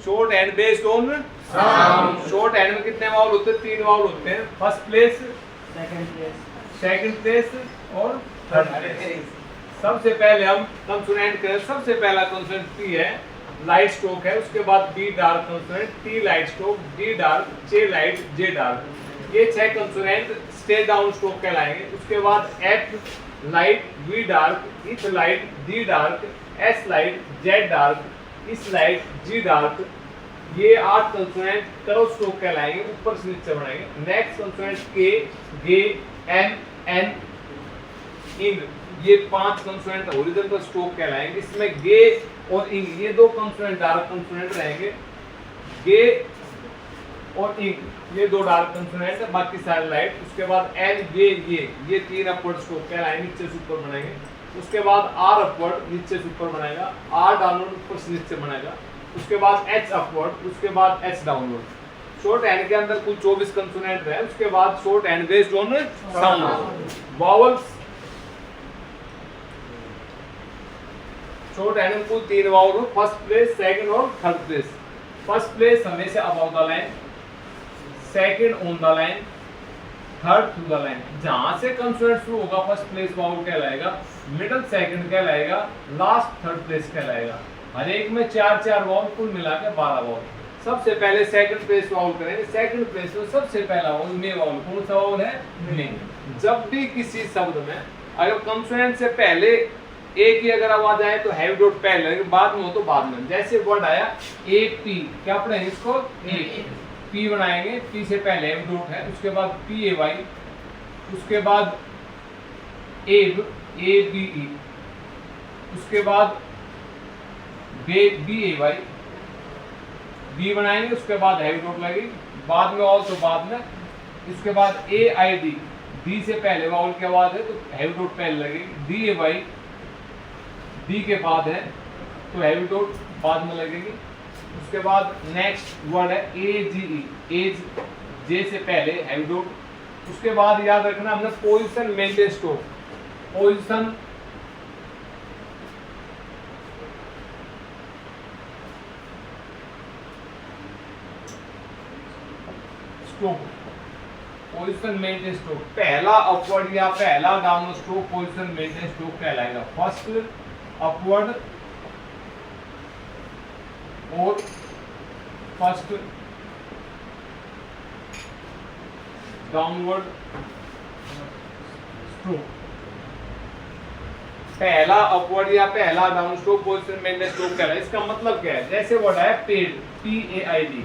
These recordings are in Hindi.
Short and based on sound. Short and में कितने वावल होते हैं? 3 वावल होते हैं। फर्स्ट प्लेस, सेकंड प्लेस और थर्ड प्लेस। सबसे पहले हम कंसोनेंट करें। सबसे पहला कंसोनेंट पी है, लाइट स्ट्रोक है। उसके बाद be dark consonant, T light stroke, D dark, J light, J dark. ये 6 कंसोनेंट स्टे डाउन स्ट्रोक कहलाएंगे। उसके बाद एफ लाइट, वी डार्क, इथ light, D dark, S light, Z dark, इस लाइट, जी डार्क। ये 8 कंसोनेंट कर्व स्ट्रोक कहलाएंगे, ऊपर से नीचे बढ़ाएंगे। नेक्स्ट कंसोनेंट के, गे, एम, एन, इन। ये 5 कंसोनेंट हॉरिजॉन्टल स्ट्रोक कहलाएंगे। इसमें गे और इंग ये 2 कंसोनेंट डार्क कंसोनेंट रहेंगे। गे और इंग ये 2 डार्क कंसोनेंट है, बाकी सारे लाइट। उसके बाद एल, गे, ये 3 अपवर्ड स्ट्रोक कहलाएंगे, नीचे से ऊपर बनाएंगे। उसके बाद आर अपवर्ड, नीचे से ऊपर बनाएगा। आर डाउनवर्ड, ऊपर से नीचे बनाएगा। उसके बाद एच अपवर्ड, उसके बाद एच डाउनवर्ड। शॉर्ट एंड के अंदर कुल 24 कंसोनेंट है। उसके बाद short and based on sound. Vowels, short and में कुल 3 वावल, फर्स्ट प्लेस, सेकंड और थर्ड प्लेस। फर्स्ट प्लेस हमेशा about the line, second on the line, third through the line. जहां से कंसोनेंट शुरू होगा फर्स्ट प्लेस वावल कहलाएगा, मिडिल सेकंड कहलाएगा, लास्ट थर्ड प्लेस कहलाएगा। हर एक में 4-4 वावल, कुल मिला के 12 वावल। सबसे पहले सेकंड प्लेस वावल करेंगे। सेकंड प्लेस में सबसे पहला वावल मे वावल। कौन सा वावल है? मे। जब भी किसी शब्द में अगर कंसोनेंट से पहले एक ही अगर आवाज आए तो हैवी डॉट पहले लगेगा, बाद में हो तो बाद में। जैसे वर्ड आया ए पी, क्या पढ़ेंगे इसको? ए पी बनाएंगे। पी से पहले हैवी डॉट है, उसके बाद पी ए वाई, उसके बाद एब, ए बी ई, उसके बाद बे, बी ए वाई, बी बनाएंगे। उसके बाद हैवी डॉट लगेगी, बाद में और तो बाद में। इसके बाद ए आई डी, डी से पहले वाउल की आवाज है तो हैवी डॉट पहले लगेगी। डी ए वाई, डी के बाद है तो हैवी डॉट बाद में लगेगी। उसके बाद नेक्स्ट वर्ड है ए जी ई, एज, जे से पहले हैवी डॉट। उसके बाद याद रखना हमने position maintain stroke. Position stroke, position maintain stroke. पहला अपवर्ड या पहला downward stroke position maintain stroke कहलाएगा। फर्स्ट अपवर्ड और फर्स्ट डाउनवर्ड स्ट्रोक। पहला अपवर्ड या पहला down stroke position maintain stroke कहलाएगा। इसका मतलब क्या है? जैसे वर्ड है paid, P A I D.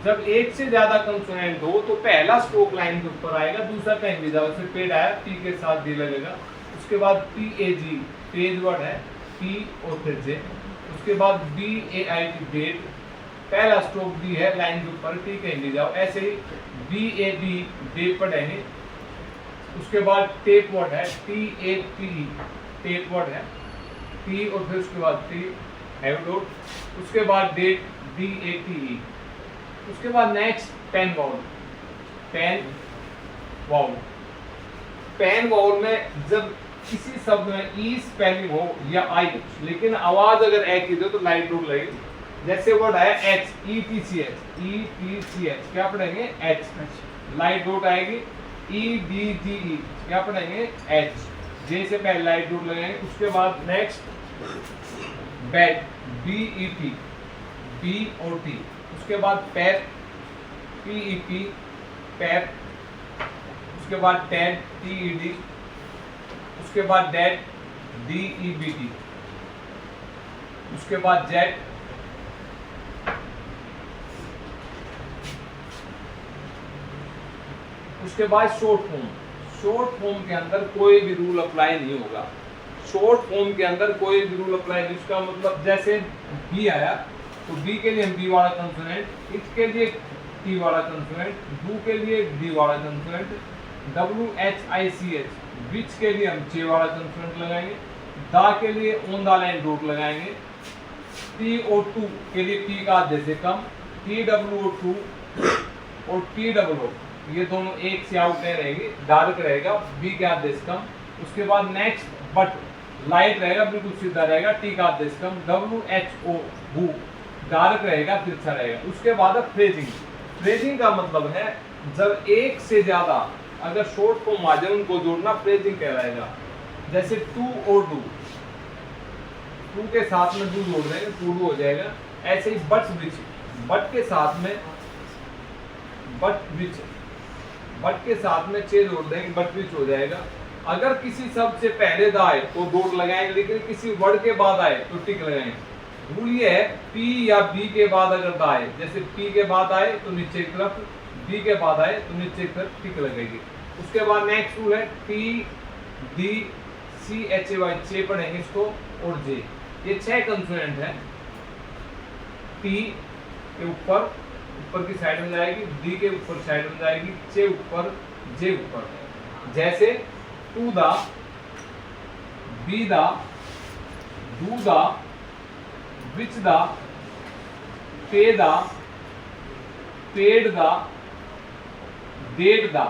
जब एक से ज्यादा कंसोनेंट हो तो पहला स्ट्रोक लाइन के ऊपर आएगा, दूसरा कहीं भी जाओ। जैसे पेड आया, पी के साथ डी लगेगा। उसके बाद P A G, page word है, पी और फिर जे। उसके बाद B A I T, bait, पहला स्ट्रोक डी है, लाइन के ऊपर, टी कहीं भी जाओ। ऐसे ही बी ए बी, बे पढ़ेंगे। उसके बाद टेप वर्ड है, T A P, tape word है, टी और फिर उसके बाद टी, हैव डॉट। उसके बाद date, D A T E. उसके बाद next pen vowel, pen vowel. Pen vowel में जब किसी शब्द में ई स्पेलिंग हो या आई, लेकिन आवाज अगर ए की दो तो लाइट डॉट लगेगी। जैसे वर्ड है etch, E T C H, E T C H, क्या पढ़ेंगे? एच, लाइट डॉट आएगी। ई डी जी ई, क्या पढ़ेंगे? एच, जे से पहले लाइट डॉट लगाएंगे। उसके बाद next bet, B E T, B और टी। उसके बाद pep, P E P, pep. उसके बाद टैड, टी ई डी। उसके बाद date, D E B T. उसके बाद जेट, उसके बाद शॉर्ट फॉर्म। शॉर्ट फॉर्म के अंदर कोई भी रूल अप्लाई नहीं होगा। शॉर्ट फॉर्म के अंदर कोई भी रूल अप्लाई नहीं। उसका मतलब जैसे बी आया तो बी के लिए हम बी वाला कंसोनेंट, इट के लिए टी वाला कंसोनेंट, डू के लिए डी वाला consonant, W H I C H, which के लिए हम जे वाला कंसोनेंट लगाएंगे, दा के लिए ऑन द लाइन डॉट लगाएंगे, टी ओ टू के लिए पी का आधे से कम, टी डब्ल्यू ओ टू और टी डब्ल्यू ओ, ये दोनों एक से आउट नहीं रहेगी, डार्क रहेगा, बी के आधे से कम। उसके बाद नेक्स्ट बट, लाइट रहेगा, बिल्कुल सीधा रहेगा, टी का आधे से कम, W H O, who, dark रहेगा तिरछा रहेगा। उसके बाद है फ्रेजिंग। फ्रेजिंग का मतलब है जब एक से ज्यादा अगर शॉर्ट फॉर्म आ जाए उनको जोड़ना फ्रेजिंग कहलाएगा। जैसे टू और डू, टू के साथ में डू जोड़ देंगे टू डू हो जाएगा। ऐसे ही बट विच, बट के साथ में बट विच, बट के साथ में चे जोड़ देंगे बट विच हो जाएगा। अगर किसी शब्द से पहले दा आए तो डॉट लगाएंगे, लेकिन किसी वर्ड के बाद आए तो टिक लगाएंगे। रूल ये है पी या बी के बाद अगर दा आए, जैसे पी के बाद आए तो नीचे की तरफ, बी के बाद आए तो नीचे की तरफ टिक लगेगी। उसके बाद नेक्स्ट रूल है T D C H A Y, chay पढ़ेंगे इसको, और जे। ये 6 कंसोनेंट है। टी के ऊपर ऊपर की साइड में जाएगी, डी के ऊपर साइड में जाएगी, चे ऊपर, जे ऊपर। जैसे टू दा, बी दा, डू दा, विच दा, पे दा, पेड दा, डेड दा।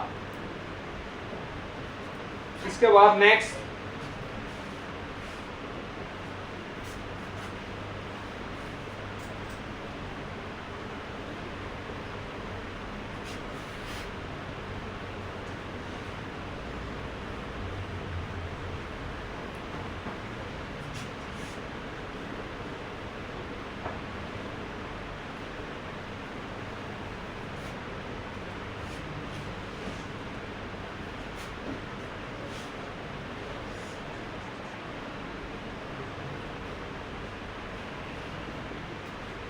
इसके बाद नेक्स्ट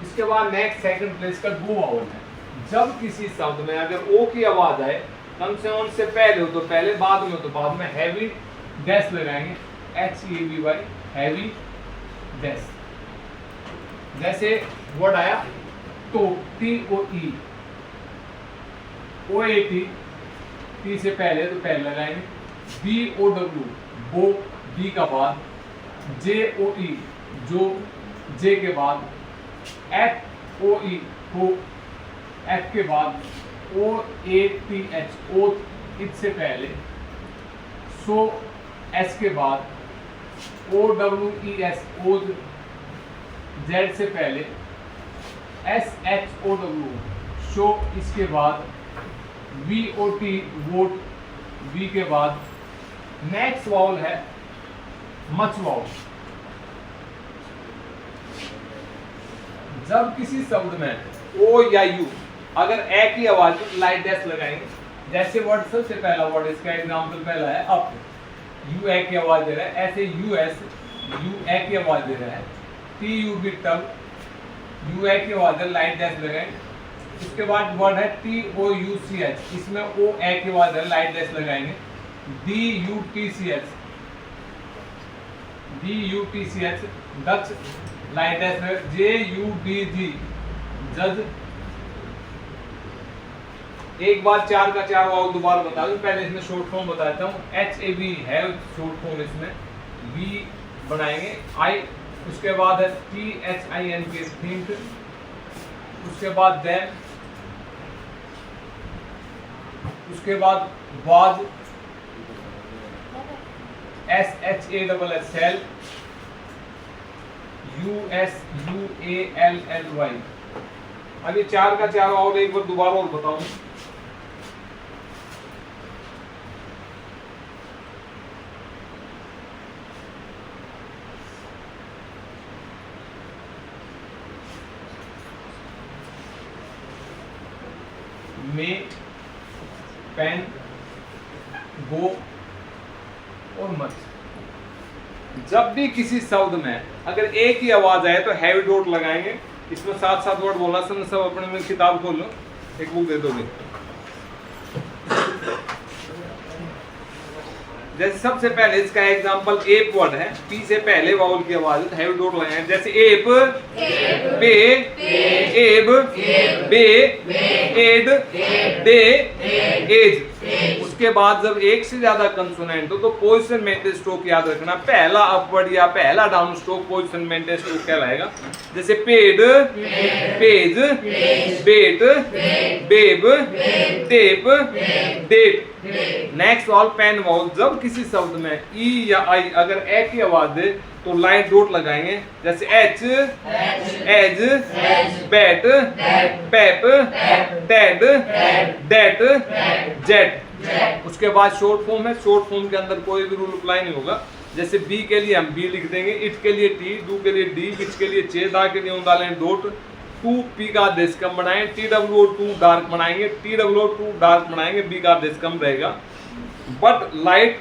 इसके बाद नेक्स्ट सेकंड प्लेस का गो वावल है। जब किसी शब्द में अगर ओ की आवाज आए, कम से कम से पहले हो तो पहले, बाद में हो तो बाद में, हैवी डैश लगाएंगे, HEAVY, हैवी डैश। जैसे वर्ड आया तो, TOE, OAT, टी से पहले तो पहले लगाएंगे, BOW, बो, बी का बाद, JOE, जो, जे के बाद, FOE, हो, एफ के बाद, OATH, ओथ, इत से पहले, सो, एस के बाद, OWES, ओद, जेड से पहले, SHOW, शो, इसके बाद, VOT, वोट, वी के बाद। नेक्स्ट वाउल है मच वाउल। जब किसी शब्द में ओ या यू अगर ए की आवाज तो लाइट डैश लगाएंगे। जैसे वर्ड सबसे पहला वर्ड, इसका एग्जांपल पहला है अप, यू ए की आवाज दे रहा है। ऐसे यूएस, यू ए की आवाज दे रहा है। T U B tub, U A की आवाज है, लाइट डैश लगाएंगे। उसके बाद वर्ड है TOUCH, इसमें ओ ए की आवाज है, लाइट डैश लगाएंगे। DUTCH, डच, लाइट डैश है। JUDG, जज। एक बार 4 का 4 वाव दोबारा बता दूं, पहले इसमें शॉर्ट फॉर्म बताता हूँ। HAB है शॉर्ट फॉर्म, इसमें B बनाएंगे, I, उसके बाद है THINK, थिंक, उसके बाद देन, उसके बाद वाज, SHASS, सेल, USUALLY। अब ये 4 का 4 और एक बार दोबारा और बताऊं। मे, पेन, गो और मच। जब भी किसी शब्द में अगर एक ही आवाज आए तो हैवी डॉट लगाएंगे। इसमें 7 वर्ड बोलना, सब अपने में किताब खोल लो, एक बुक दे दोगे। जैसे सबसे पहले इसका एग्जांपल एप वर्ड है, पी से पहले वाउल की आवाज है, हैवी डॉट लगाएंगे। जैसे एप, बे, एब, बे, एड, दे, एज। उसके बाद जब एक से ज्यादा कंसोनेंट हो तो पोजीशन मेंटेन स्ट्रोक याद रखना, पहला अपवर्ड या पहला down stroke position maintain stroke कहलाएगा। जैसे paid, page, bait, babe, tape, date. Next all pen vowel, जब किसी शब्द में ई या आई अगर ए की आवाज दे तो लाइन डॉट लगाएंगे, जैसे etch, edge, bet, pep, Ted, debt, jet. उसके बाद शॉर्ट फॉर्म है, शॉर्ट फॉर्म के अंदर कोई भी रूल अप्लाई नहीं होगा। जैसे बी के लिए हम बी लिख देंगे, इट के लिए टी, डू के लिए डी, विच के लिए चे, दा के लिए डालें डॉट, टू पी का आदेश कम बनाएंगे, टी डब्ल्यू टू डार्क बनाएंगे, टी डब्ल्यू टू डार्क बनाएंगे, बी का आदेश कम रहेगा, बट लाइट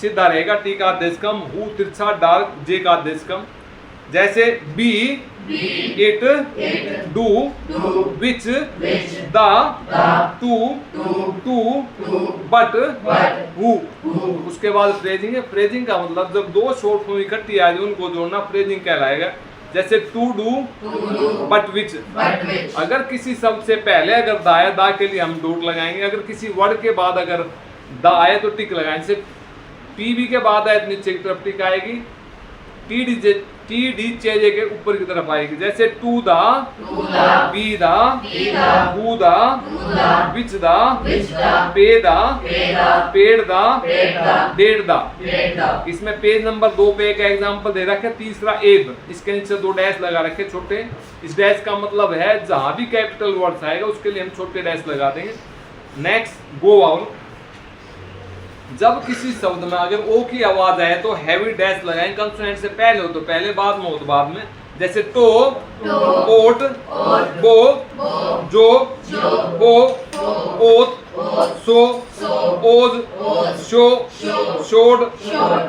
सीधा रहेगा, टी का आदेश कम, हु तिरछा, डार्क, जे का आदेश कम। जैसे be, it, do, which, the, to, but, who. उसके बाद फ्रेजिंग है, फ्रेजिंग का मतलब जब दो शॉर्ट फॉर्म इकट्ठी आ जाए उनको जोड़ना फ्रेजिंग कहलाएगा। जैसे टू डू, बट विच। अगर किसी शब्द से पहले अगर दा है, दा के लिए हम डॉट लगाएंगे, अगर किसी वर्ड के बाद अगर दा आए तो टिक लगाएंगे। जैसे पीबी के बाद आए तो नीचे की तरफ टिक आएगी, टी डी चेजे के ऊपर की तरफ आएगी। जैसे टू दा, बी दा, हु दा, विच दा, पे दा, पेड़ दा, डेढ़ दा। इसमें पेज नंबर 2 पे एक एग्जांपल दे रखा है, तीसरा एब, इसके नीचे 2 डैश लगा रखे छोटे। इस डैश का मतलब है जहां भी कैपिटल वर्ड्स आएगा उसके लिए हम छोटे डैश लगा देंगे। नेक्स्ट गो वाउल, जब किसी शब्द में अगर ओ की आवाज आए तो हैवी डैश लगाएं, कंसोनेंट से पहले हो तो पहले, बाद में हो तो बाद में। जैसे टो, ओट, बो, जो, ओ, oat, so, owes, show, showed,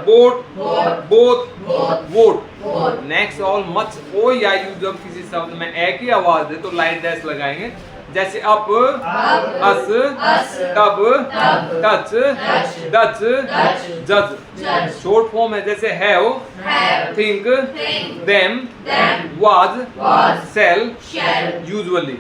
boat, both, vote. Next all much, O या यू जब किसी शब्द में ए की आवाज दे तो लाइट डैश लगाएंगे। जैसे up, us, tub, touch, Dutch, जज। शॉर्ट फॉर्म है जैसे have, think, them, was, shall, usually.